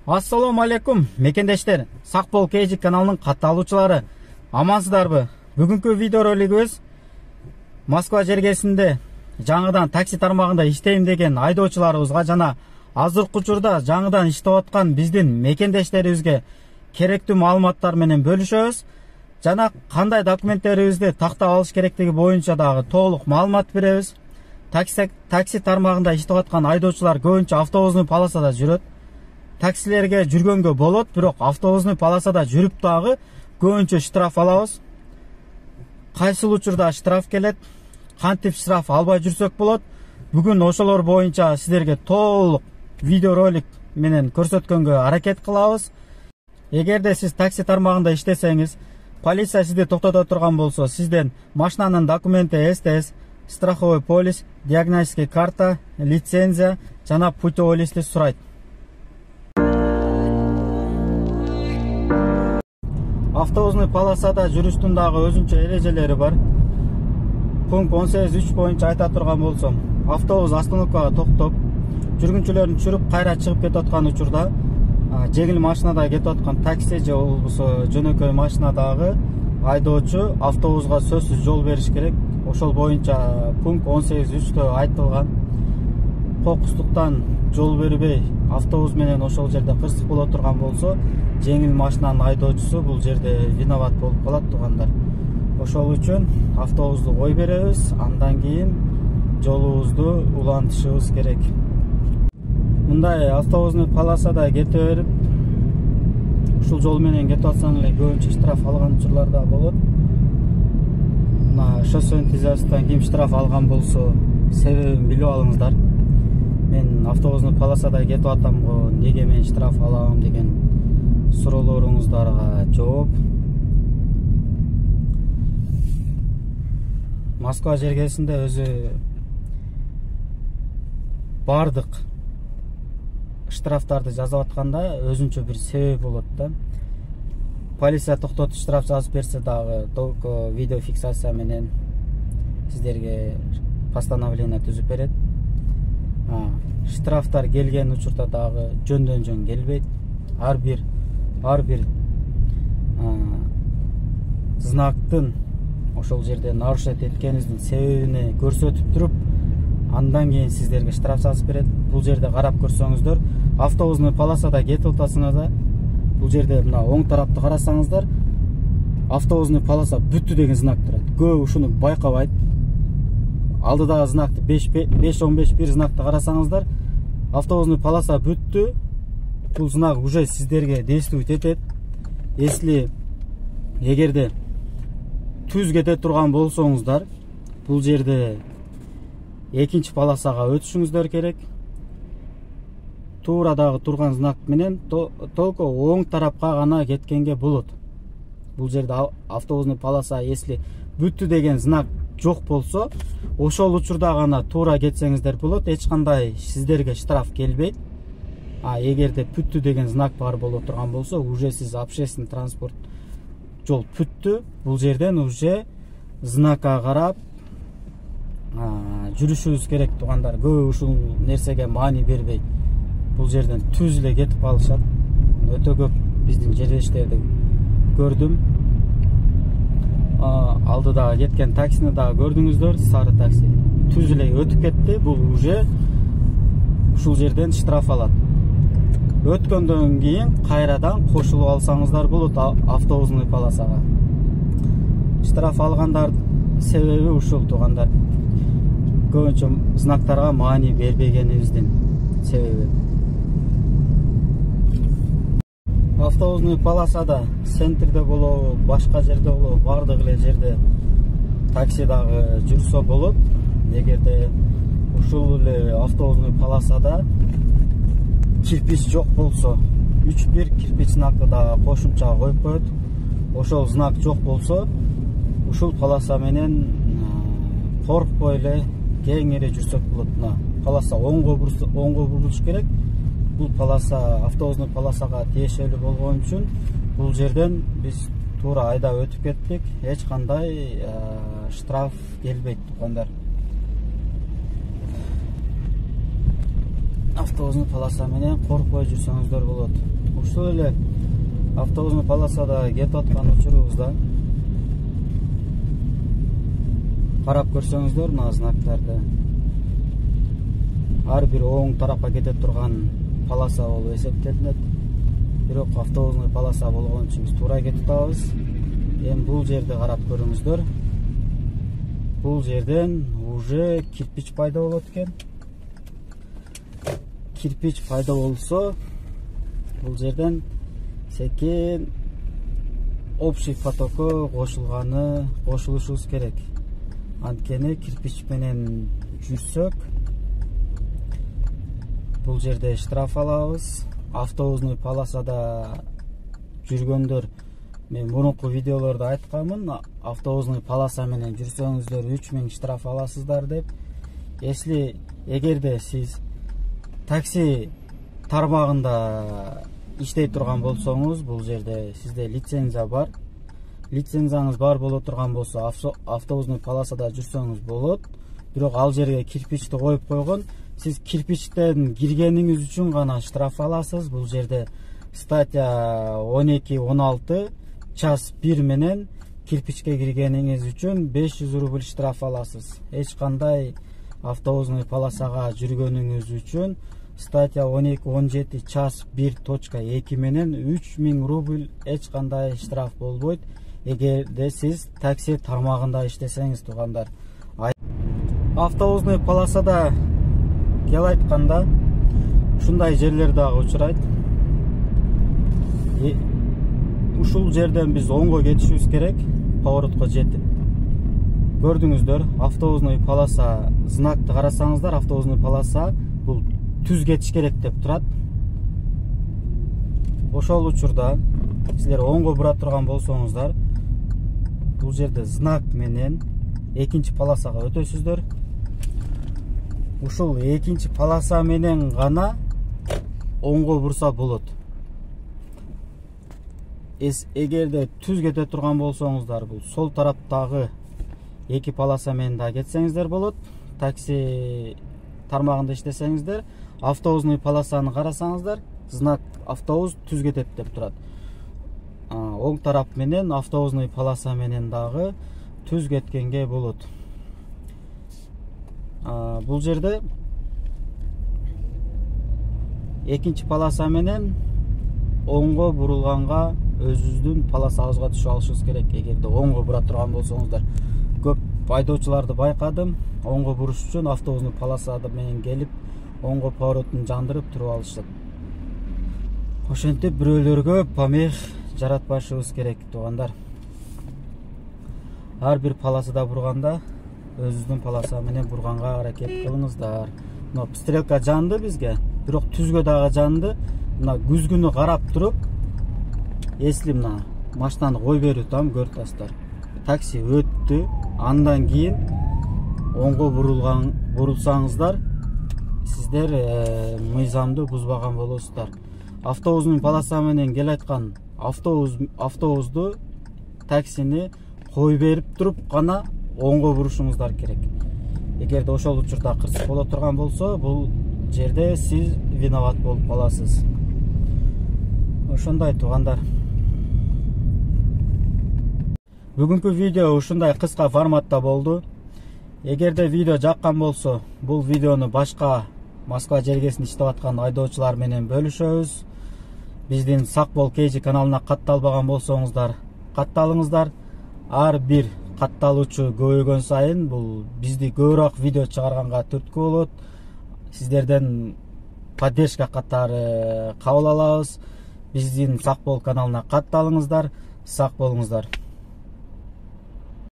Ассаламу алейкум, мекендештер. Сак бол KG каналының катталуучулары. Амансыздарбы? Бүгүнкү видео ролигибиз Москва жергесинде жаңыдан такси тармагында иштейм деген айдоочуларыбызга жана азыркы учурда жаңыдан иштеп аткан биздин мекендештерибизге керектүү маалыматтар менен бөлүшөбүз. Жана кандай документтерибизди тактап алыш керектиги боюнча дагы толук маалымат беребиз. Такси тармагында иштеп аткан айдоочулар көбүнчө автобусный полосада жүрөт. Таксилерге жүргөнгө болот, бирок автобусный полосада жүрүп дагы көбүнчө штраф алабыз. Кайсыл учурда штраф келет, кантип штраф албай жүрсөк болот. Бүгүн ошолор боюнча сиздерге толук видеоролик менен көрсөткөнгө аракет кылабыз. Эгерде сиз такси тармагында иштесеңиз, полиция сизди токтото турган болсо, сизден машинанын документи СТС, страховой полис, диагностический карта, лицензия жана путевой листти сурайт. Автобусный полосада жүрүштүн дагы өзүнчө эрежелери бар. Пункт 18.3 боюнча айта турган болсом, автобус остановкага токтоп, жүргүнчүлөрдүн түшүрүп кайра чыгып кетип аткан учурда, жеңил машинада кетип аткан такси же болбосо жөнөкөй машинадагы айдоочу автобуска сөзсүз жол бериш керек. Ошол боюнча пункт 18.3тө айтылган. Кокустуктан жол бербей автобус менен ошол жерде кырсык боло турган болсо, жеңил машинанын айдоочусу бул жерде виноват болуп калат туугандар. Ошол үчүн автобусту кой беребиз, андан кийин жолубузду улантышыбыз керек. Мындай автобусный полосада кете берип, ушул жол менен кетип атсаң эле көбүнчө штраф алган учурлар да болот. Мына шоссе интизамчылыктан ким штраф алган болсо, себебин билип алыңыздар. Мен автобусный полосада кетип атам го, неге мен штраф алам деген суроолоруңуздарга жооп. Москва жергесинде өзү бардык штрафтарды жазып атканда өзүнчө бир себеп болот да. Полиция токтотуп штраф жазып берсе дагы только видеофиксация менен сиздерге постановление түзүп берет. Штрафтар келген учурда дагы жөндөн жөн келбейт. Ар бир знактын ошол жерде нарушать эткениңиздин себебини көрсөтүп туруп, андан кийин сиздерге штраф жазып берет. Бул жерде карап көрсөңүздөр, автобусный полосада кетип атасыңыздар. Бул жерде мына оң тарапты карасаңыздар, автобусный полоса бүттү деген знак турат. Көп ушуну байкабайт. Алдыдагы знакты 5-15 бир знакты карасаңыздар, автобусный полоса бүттү. Бул знак уже сиздерге действовать этет. Если эгерде түз кете турган болсоңуздар, бул жерде экинчи полосага өтүшүңүздөр керек. Туурадагы турган знак менен только оң тарапка гана кеткенге болот. Бул жерде автобусный полоса если бүттү деген знак жок болсо, ошол учурда гана туура кетсеңиздер болот. Эч кандай сиздерге штраф келбейт. Эгерде бүттү деген знак бар боло турган болсо, уже сиз общественный транспорт жол бүттү. Бул жерден уже знакка карап жүрүшүбүз керек туугандар. Көп ушул нерсеге маани бербей бул жерден түз эле кетип алышат. Өтө көп биздин жердештерди көрдүм. Алдыдагы кеткен таксини дагы көрдүңүздөр, сары такси. Түз эле өтүп кетти. Бул уже ушул жерден штраф алат. Өткөндөн кийин кайрадан кошулуп алсаңыздар болот автобусный полосага. Штраф алгандар себеби ушул туугандар. Көбүнчө знактарга маани бербегенибиздин себеби. Автобусный полосада центрде болобу, башка жерде болобу, бардык эле жерде такси дагы жүрсө болот. Эгерде ушул эле автобусный полосада кирпич жок болсо, 3-1 кирпич знакты дагы кошумча коюп коет. Ошол знак жок болсо, ушул полоса менен коркпой эле кеңири жүрсөк болот. Полоса оңго бурулуш керек. Бул полоса автобусный полосага тиешелүү болгон үчүн бул жерден биз туура айдап өтүп кеттик. Эч кандай штраф келбейт туугандар. автобустун полоса менен коркпой жүрсөңүздөр болот. Ушул эле автобустун полосада кетип аткан учурубузда карап көрсөңүздөр мына знактарды. Ар бир оң тарапка кете турган полоса болуп эсептелинет. Бирок автобустун полоса болгон үчүн биз туура кетип атабыз. Эми бул жерди карап көрүңүздөр. Бул жерден уже кирпич пайда болот экен. Кирпич пайда болсо, бул жерден секин общий потокко кошулушубуз керек. Анткени кирпич менен жүрсөк, бул жерде штраф алабыз. Автобустун полосада жүргөндөр, мен мурунку видеолордо айтканмын, автобустун полоса менен жүрсөңүздөр 3000 штраф аласыздар деп. Эгерде сиз такси тармагында иштей турган болсоңуз, бул жерде сизде лицензия бар. Лицензияңыз бар боло турган болсо, автобустун полосада жүрсөңүз болот. Бирок ал жерге кирпичти коюп койгон. Сиз кирпичтен киргениңиз үчүн гана штраф аласыз. Бул жерде статья 12-16 час 1 менен кирпичке киргениңиз үчүн 500 рубль штраф аласыз. Эч кандай автобустун полосага жүргөнүңүз үчүн статья 12-17 час 1.2 менен 3000 рубль эч кандай штраф болбойт. Эгерде сиз такси тармагында иштесеңиз, туугандар. Автобустун полосада кел айтканда ушундай жерлер дагы учурайт. Ушул жерден биз оңго кетишибиз керек, поворотко жетип. Көрдүңүздөр, автобустун полоса, знакты карасаңыздар, автобустун полоса бул түз кетиш керек деп турат. Ошол учурда силер оңго бура турган болсоңуздар, бул жерде знак менен экинчи полосага өтөсүздөр. Ушул экинчи полоса менен гана оңго бурса болот. Эгерде түз кете турган болсоңуздар, бул сол тараптагы эки полоса менен да кетсеңиздер болот. Такси тармагында иштесеңиздер, автобустун полосаны карасаңыздар, знак автобус түз кетет деп турат. Оң тарап менен автобустун полоса менен дагы түз кеткенге болот. Бул жерде экинчи полоса менен оңго бурулганга өзүбүздүн полосабызга түшүп алышыбыз керек. Эгерде оңго бура турган болсоңуздар, көп айдоочуларды байкадым, оңго буруш үчүн автобустун полосада менен келип, оңго поворотун жандырып туруп алышат. Ошентип бирөөлөргө помех жаратпашыбыз керек, туугандар. Ар бир полосада бурганда өзүңүздүн полоса менен бурганга аракет кылыңыздар. Мына стрелка жанды бизге, бирок түзгө дагы жанды. Мына күзгүнү карап туруп, эсли мына машинаны кой берип турам, көрүп атасыздар. Такси өттү, андан кийин оңго бурулсаңыздар, сиздер мыйзамды бузбаган болосуздар. Автобустун полоса менен кел айткан автобусту, таксини кой берип туруп гана оңго бурушуңуздар керек. Эгерде ошол учурда кырсык боло турган болсо, бул жерде сиз виноват болуп каласыз. Ошондой, туугандар. Бүгүнкү видео ушундай кыска форматта болду. Эгерде видео жаккан болсо, бул видеону башка Москва жергесинде иштеп аткан айдоочулар менен бөлүшөбүз. Биздин Сакбол KG каналына катталбаган болсоңуздар, катталыңыздар. Ар бир катталуучу көбөйгөн сайын бул бизди көбүрөөк видео чыгарганга түрткү болот. Сиздерден поддержка катары кабыл алабыз. Биздин Сакбол каналына катталыңыздар. Сак болуңуздар.